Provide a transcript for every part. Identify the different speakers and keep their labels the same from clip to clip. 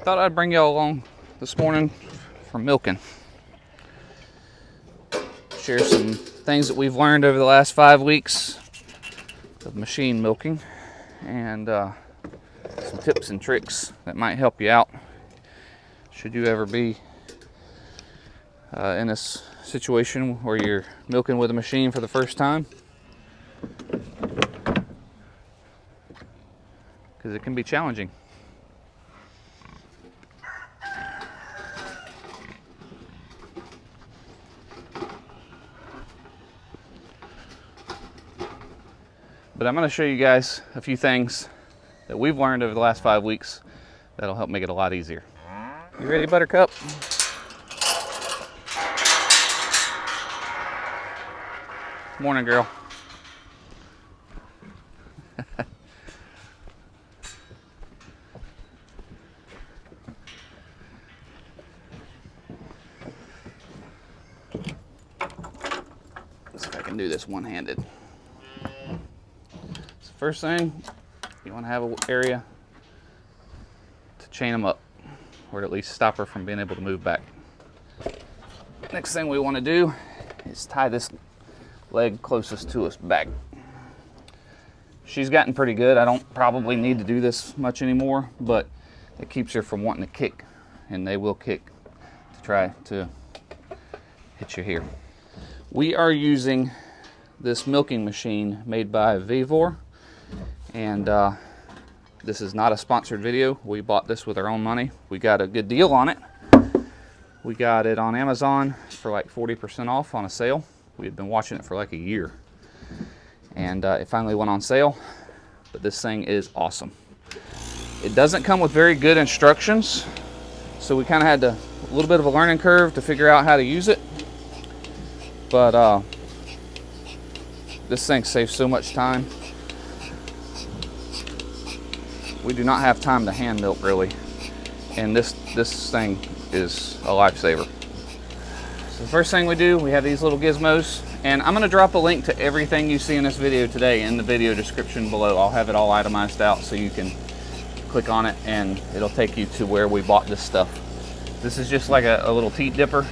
Speaker 1: thought I'd bring y'all along this morning for milking. Share some things that we've learned over the last 5 weeks of machine milking, and some tips and tricks that might help you out should you ever be in this situation where you're milking with a machine for the first time, because it can be challenging. But I'm going to show you guys a few things that we've learned over the last 5 weeks that'll help make it a lot easier. You ready, Buttercup? Morning, girl. Let's see if I can do this one-handed. First thing, you want to have an area to chain them up, or at least stop her from being able to move back. Next thing we want to do is tie this leg closest to us back. She's gotten pretty good. I don't probably need to do this much anymore, but it keeps her from wanting to kick, and they will kick to try to hit you here. We are using this milking machine made by Vivor. And this is not a sponsored video. We bought this with our own money. We got a good deal on it. We got it on Amazon for like 40% off on a sale. We had been watching it for like a year. And it finally went on sale. But this thing is awesome. It doesn't come with very good instructions. So we kind of had a little bit of a learning curve to figure out how to use it. But this thing saves so much time. We do not have time to hand milk really, and this thing is a lifesaver. So the first thing we do, we have these little gizmos, and I'm going to drop a link to everything you see in this video today in the video description below. I'll have it all itemized out so you can click on it and it'll take you to where we bought this stuff. This is just like a little teat dipper,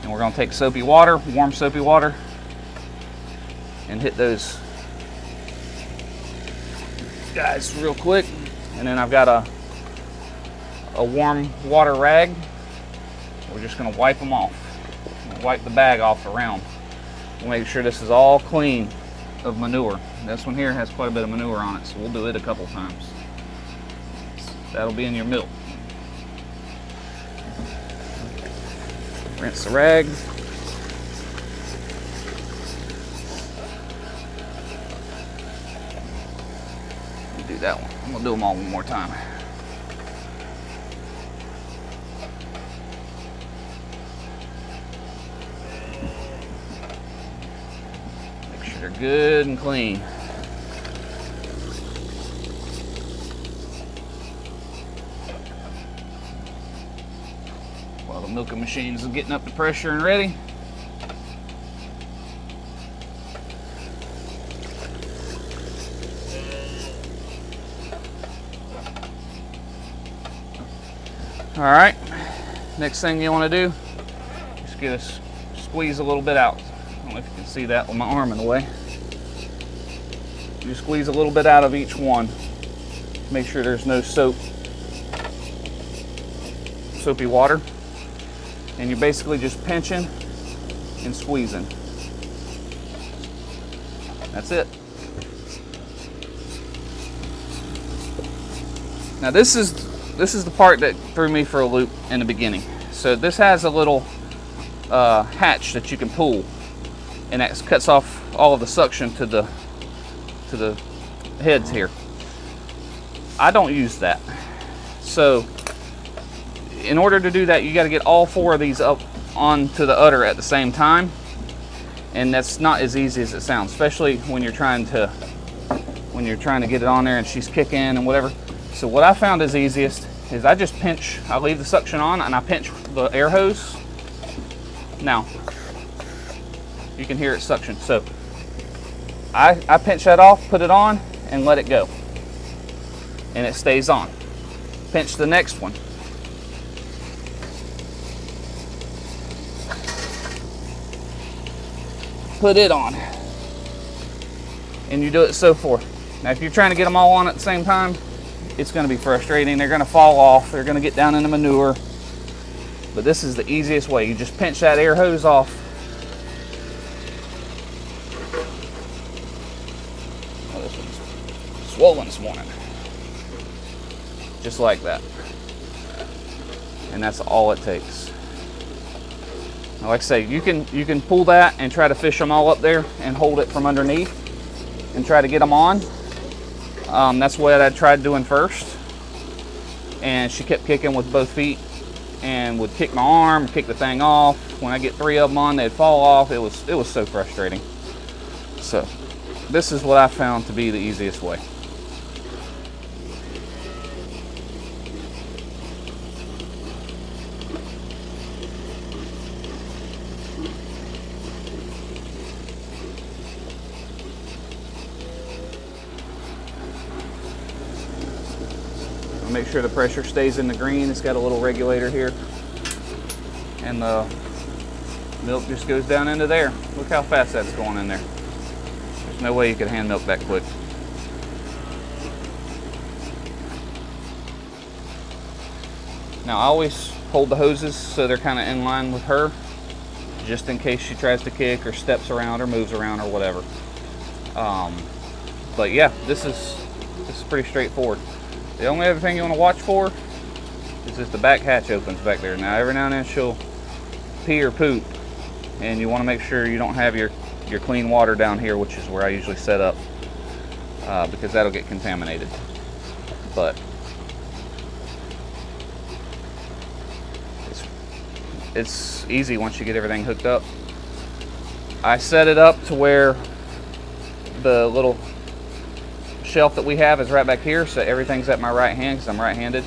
Speaker 1: and we're going to take soapy water, warm soapy water, and hit those guys real quick. And then I've got a warm water rag. We're just going to wipe them off. Wipe the bag off around. We'll make sure this is all clean of manure. This one here has quite a bit of manure on it, so we'll do it a couple times. That'll be in your milk. Rinse the rag. Do that one. I'm gonna do them all one more time. Make sure they're good and clean. While the milking machine is getting up to pressure and ready, all right, next thing you want to do, just get us squeeze a little bit out. I don't know if you can see that with my arm in the way. You squeeze a little bit out of each one. Make sure there's no soapy water. And you're basically just pinching and squeezing. That's it. Now this is the part that threw me for a loop in the beginning. So this has a little hatch that you can pull, and that cuts off all of the suction to the heads here. I don't use that. So in order to do that, you got to get all 4 of these up onto the udder at the same time, and that's not as easy as it sounds, especially when you're trying to get it on there and she's kicking and whatever. So what I found is easiest is I just pinch. I leave the suction on and I pinch the air hose. Now you can hear it suction. So I pinch that off, put it on, and let it go, and it stays on. pinch the next one. Put it on. And you do it so forth. Now if you're trying to get them all on at the same time, it's going to be frustrating. They're going to fall off. They're going to get down in the manure. But this is the easiest way. You just pinch that air hose off. Oh, this one's swollen this morning. Just like that. And that's all it takes. Now, like I say, you can pull that and try to fish them all up there and hold it from underneath and try to get them on. That's what I tried doing first. And she kept kicking with both feet and would kick my arm, kick the thing off. When I get 3 of them on, they'd fall off. It was so frustrating. So this is what I found to be the easiest way. Make sure the pressure stays in the green. It's got a little regulator here. And the milk just goes down into there. Look how fast that's going in there. There's no way you could hand milk that quick. Now I always hold the hoses so they're kind of in line with her, just in case she tries to kick or steps around or moves around or whatever. But yeah, this is pretty straightforward. The only other thing you want to watch for is if the back hatch opens back there. Now every now and then she'll pee or poop, and you want to make sure you don't have your clean water down here, which is where I usually set up, because that'll get contaminated. But it's easy once you get everything hooked up. I set it up to where the little shelf that we have is right back here, so everything's at my right hand because I'm right-handed,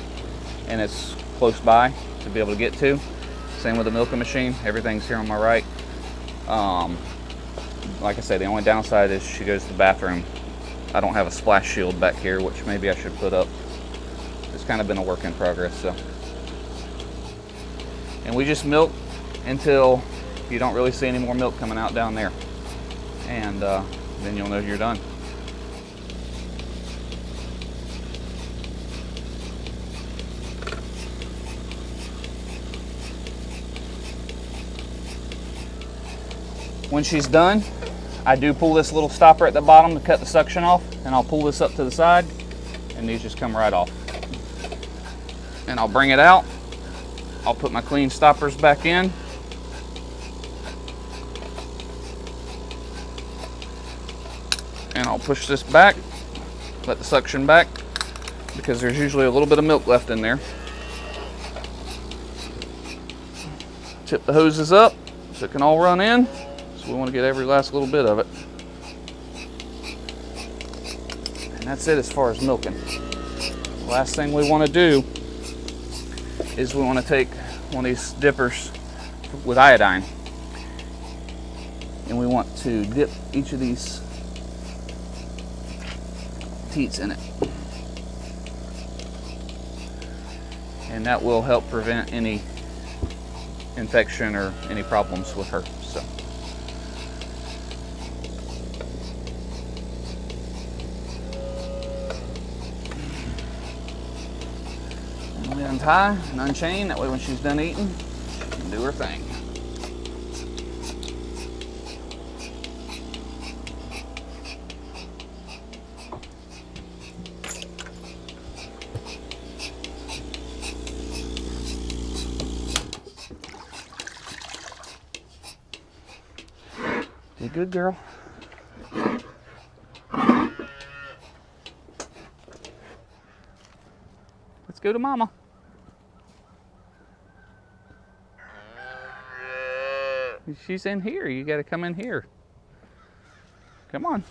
Speaker 1: and it's close by to be able to get to. Same with the milking machine, everything's here on my right. Like I say, the only downside is she goes to the bathroom. I don't have a splash shield back here, which maybe I should put up. It's kind of been a work in progress. So, and we just milk until you don't really see any more milk coming out down there, and then you'll know you're done. When she's done, I do pull this little stopper at the bottom to cut the suction off, and I'll pull this up to the side, and these just come right off. And I'll bring it out. I'll put my clean stoppers back in. And I'll push this back, let the suction back, because there's usually a little bit of milk left in there. Tip the hoses up so it can all run in. We want to get every last little bit of it. And that's it as far as milking. The last thing we want to do is we want to take one of these dippers with iodine, and we want to dip each of these teats in it. And that will help prevent any infection or any problems with her. So. Untie and unchain, that way when she's done eating, she can do her thing. You good, girl? Let's go to mama. She's in here. You got to come in here. Come on.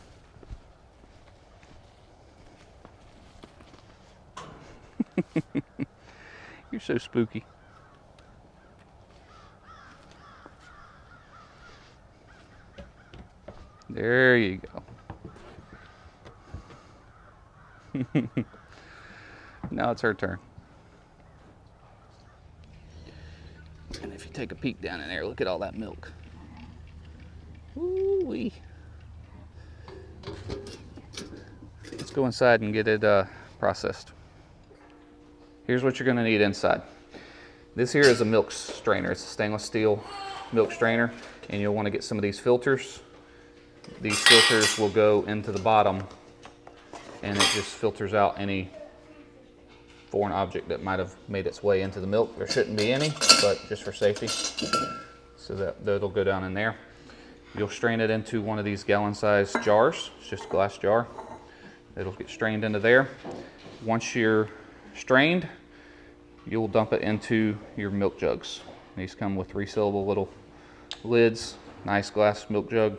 Speaker 1: You're so spooky. There you go. Now it's her turn. take a peek down in there. Look at all that milk. Ooh-wee. Let's go inside and get it processed. Here's what you're gonna need inside. This here is a milk strainer. It's a stainless steel milk strainer, and you'll wanna get some of these filters. These filters will go into the bottom, and it just filters out any foreign object that might have made its way into the milk. There shouldn't be any, but just for safety. So that'll go down in there. You'll strain it into one of these gallon-sized jars. It's just a glass jar. It'll get strained into there. Once you're strained, you'll dump it into your milk jugs. These come with resealable little lids, nice glass milk jug.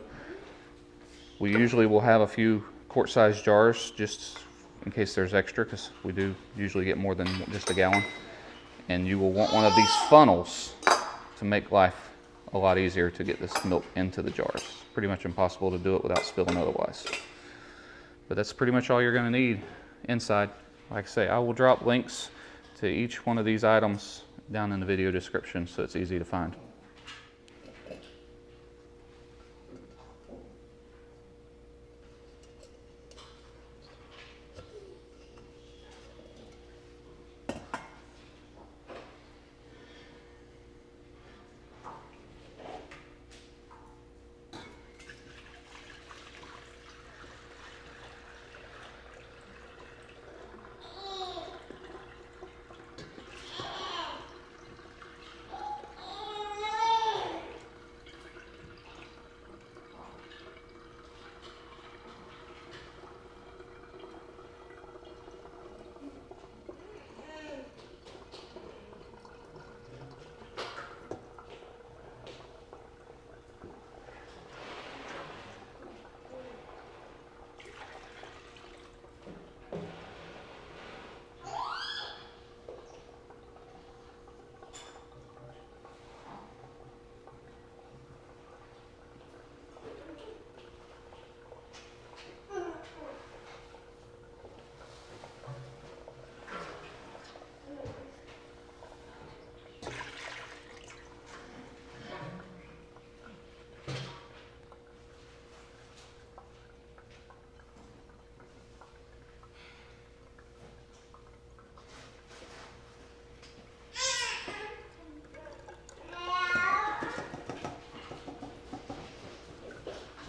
Speaker 1: We usually will have a few quart-sized jars just in case there's extra, because we do usually get more than just a gallon. And you will want one of these funnels to make life a lot easier to get this milk into the jars. Pretty much impossible to do it without spilling otherwise. But that's pretty much all you're gonna need inside. Like I say, I will drop links to each one of these items down in the video description so it's easy to find.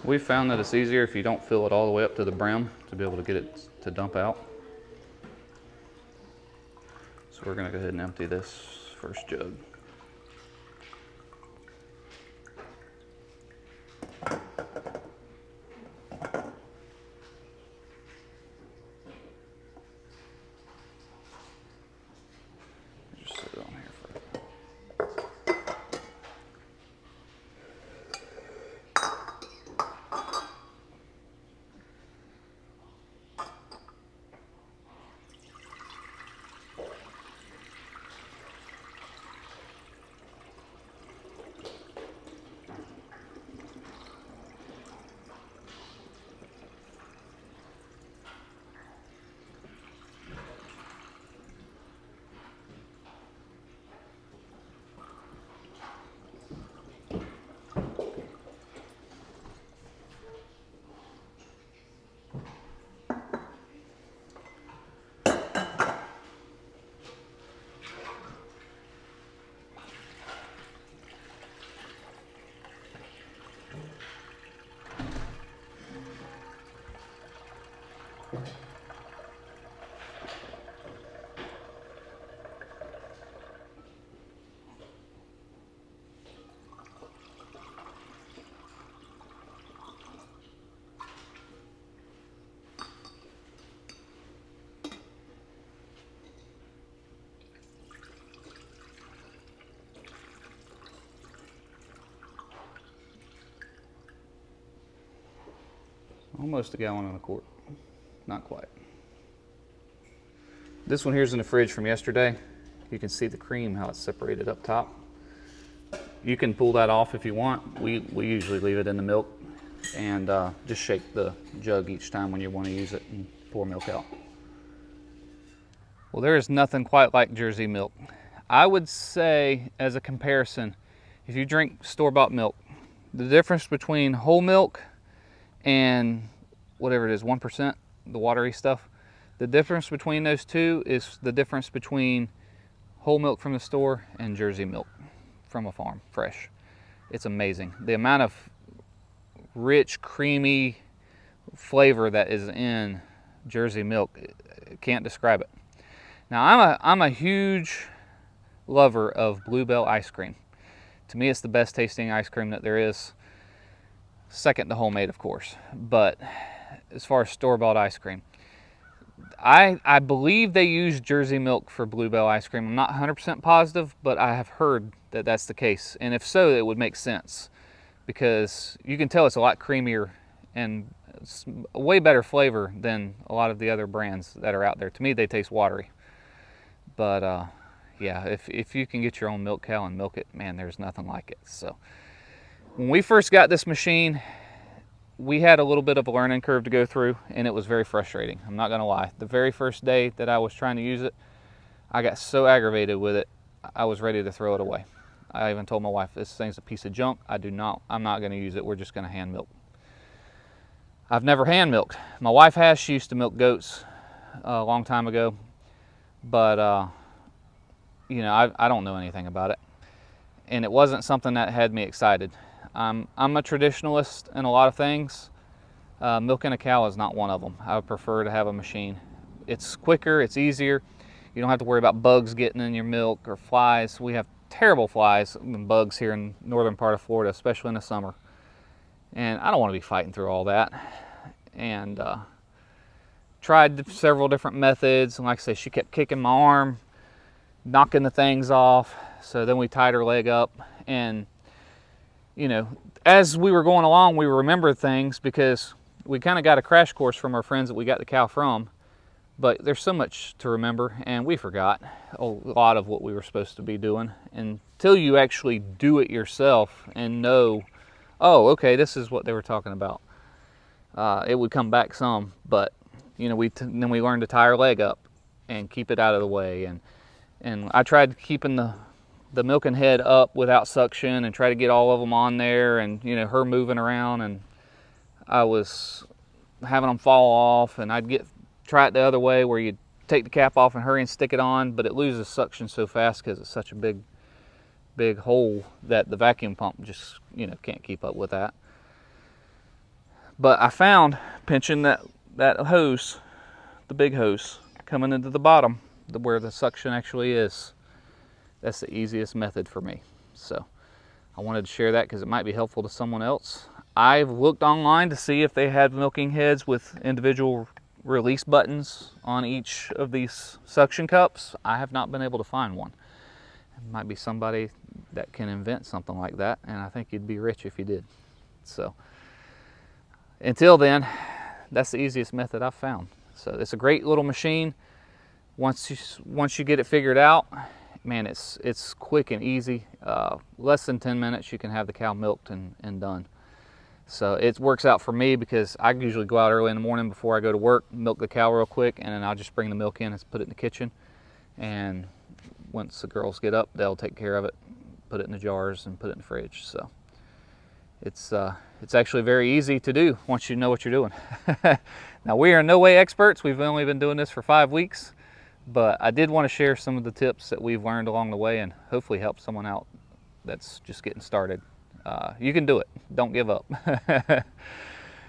Speaker 1: We found that it's easier if you don't fill it all the way up to the brim to be able to get it to dump out. So we're gonna go ahead and empty this first jug. Just sit it on here for a minute. Almost a gallon and a quart, not quite. This one here's in the fridge from yesterday. You can see the cream, how it's separated up top. You can pull that off if you want. We usually leave it in the milk and just shake the jug each time when you want to use it and pour milk out. Well, there is nothing quite like Jersey milk. I would say, as a comparison, if you drink store-bought milk, the difference between whole milk and whatever it is, 1%, the watery stuff, the difference between those two is the difference between whole milk from the store and Jersey milk from a farm, fresh. It's amazing. The amount of rich, creamy flavor that is in Jersey milk, can't describe it. Now, I'm a huge lover of Bluebell ice cream. To me, it's the best tasting ice cream that there is. Second to homemade, of course. But as far as store-bought ice cream, I believe they use Jersey milk for Bluebell ice cream. I'm not 100% positive, but I have heard that that's the case. And if so, it would make sense, because you can tell it's a lot creamier and it's a way better flavor than a lot of the other brands that are out there. To me, they taste watery. But yeah, if you can get your own milk cow and milk it, man, there's nothing like it. So when we first got this machine, we had a little bit of a learning curve to go through, and it was very frustrating. I'm not gonna lie. The very first day that I was trying to use it, I got so aggravated with it, I was ready to throw it away. I even told my wife, this thing's a piece of junk. I'm not gonna use it. We're just gonna hand milk. I've never hand milked. My wife has. She used to milk goats a long time ago, but you know, I don't know anything about it, and it wasn't something that had me excited. I'm a traditionalist in a lot of things. Milking a cow is not one of them. I would prefer to have a machine. It's quicker, it's easier. You don't have to worry about bugs getting in your milk or flies. We have terrible flies and bugs here in northern part of Florida, especially in the summer. And I don't want to be fighting through all that. And tried several different methods. And like I say, she kept kicking my arm, knocking the things off. So then we tied her leg up, and you know, as we were going along, we remembered things because we kind of got a crash course from our friends that we got the cow from. But there's so much to remember, and we forgot a lot of what we were supposed to be doing until you actually do it yourself and know, oh, okay, this is what they were talking about. It would come back some, but you know, then we learned to tie her leg up and keep it out of the way. And I tried keeping the milking head up without suction and try to get all of them on there, and you know, her moving around, and I was having them fall off, and I'd try it the other way where you take the cap off and hurry and stick it on, but it loses suction so fast because it's such a big hole that the vacuum pump just, you know, can't keep up with that. But I found pinching that hose, the big hose coming into the bottom where the suction actually is, that's the easiest method for me. So I wanted to share that because it might be helpful to someone else. I've looked online to see if they had milking heads with individual release buttons on each of these suction cups. I have not been able to find one. It might be somebody that can invent something like that, and I think you'd be rich if you did. So until then, that's the easiest method I've found. So it's a great little machine. Once you get it figured out, man, it's quick and easy. Less than 10 minutes you can have the cow milked and done. So it works out for me because I usually go out early in the morning before I go to work, milk the cow real quick, and then I'll just bring the milk in and put it in the kitchen. And once the girls get up, they'll take care of it, put it in the jars and put it in the fridge. So it's actually very easy to do once you know what you're doing. Now, we are in no way experts. We've only been doing this for 5 weeks, but I did want to share some of the tips that we've learned along the way and hopefully help someone out that's just getting started. You can do it. Don't give up.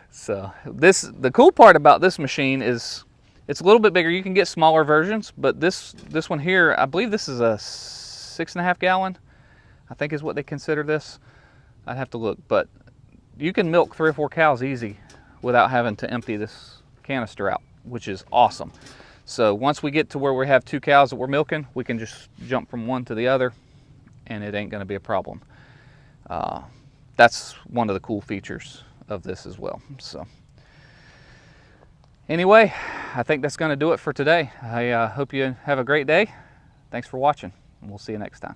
Speaker 1: So the cool part about this machine is it's a little bit bigger. You can get smaller versions, but this one here, I believe this is a 6.5 gallon, I think is what they consider this. I'd have to look, but you can milk 3 or 4 cows easy without having to empty this canister out, which is awesome. So once we get to where we have 2 cows that we're milking, we can just jump from one to the other and it ain't gonna be a problem. That's one of the cool features of this as well. So anyway, I think that's gonna do it for today. I hope you have a great day. Thanks for watching, and we'll see you next time.